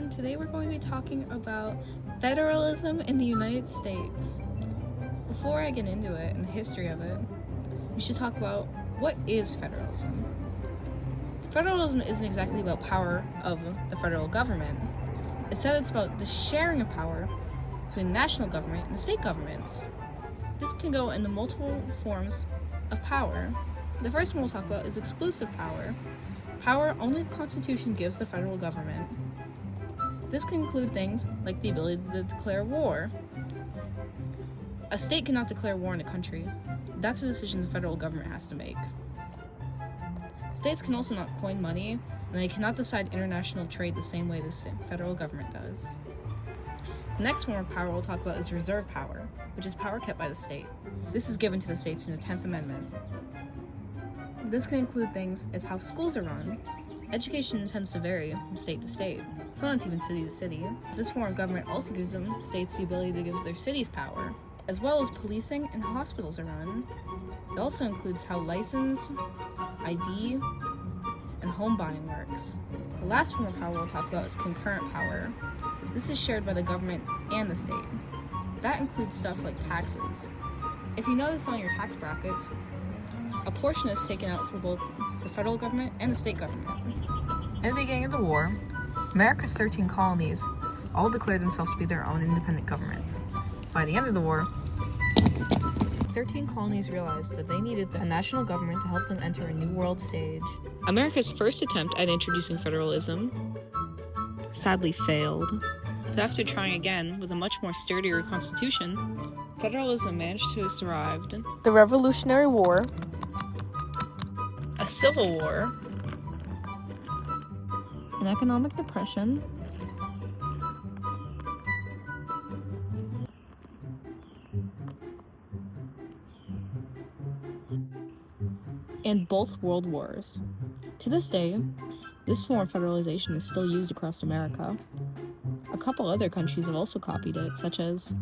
everyone. Today we're going to be talking about federalism in the United States. Before I get into it and the history of it, we should talk about what is federalism. Federalism isn't exactly about power of the federal government. Instead, it's about the sharing of power between the national government and the state governments. This can go into multiple forms of power. The first one we'll talk about is exclusive power. Power only the Constitution gives the federal government. This can include things like the ability to declare war. A state cannot declare war on a country. That's a decision the federal government has to make. States can also not coin money, and they cannot decide international trade the same way the federal government does. The next form of power we'll talk about is reserve power, which is power kept by the state. This is given to the states in the 10th Amendment. This can include things as how schools are run. Education tends to vary from state to state, sometimes even city to city. This form of government also gives them states the ability to give their cities power, as well as policing and how hospitals are run. It also includes how license, ID, and home buying works. The last form of power we'll talk about is concurrent power. This is shared by the government and the state. That includes stuff like taxes. If you notice on your tax brackets, a portion is taken out for both the federal government and the state government. At the beginning of the war, America's 13 colonies all declared themselves to be their own independent governments. By the end of the war, 13 colonies realized that they needed a national government to help them enter a new world stage. America's first attempt at introducing federalism sadly failed. But after trying again with a much more sturdier constitution, federalism managed to survive the Revolutionary War, a civil war, an economic depression, and both world wars. To this day, this form of federalization is still used across America. A couple other countries have also copied it, such as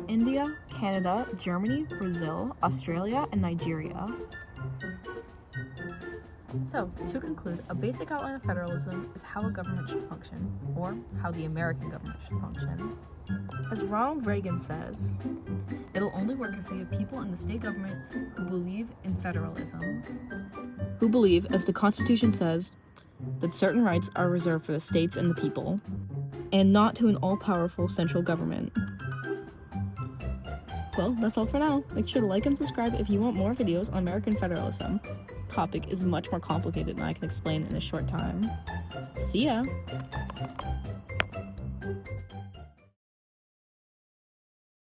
India, Canada, Germany, Brazil, Australia, and Nigeria. So, to conclude, a basic outline of federalism is how a government should function, or how the American government should function. As Ronald Reagan says, it'll only work if we have people in the state government who believe in federalism, who believe, as the Constitution says, that certain rights are reserved for the states and the people, and not to an all-powerful central government. Well, that's all for now. Make sure to like and subscribe if you want more videos on American federalism. The topic is much more complicated than I can explain in a short time. See ya!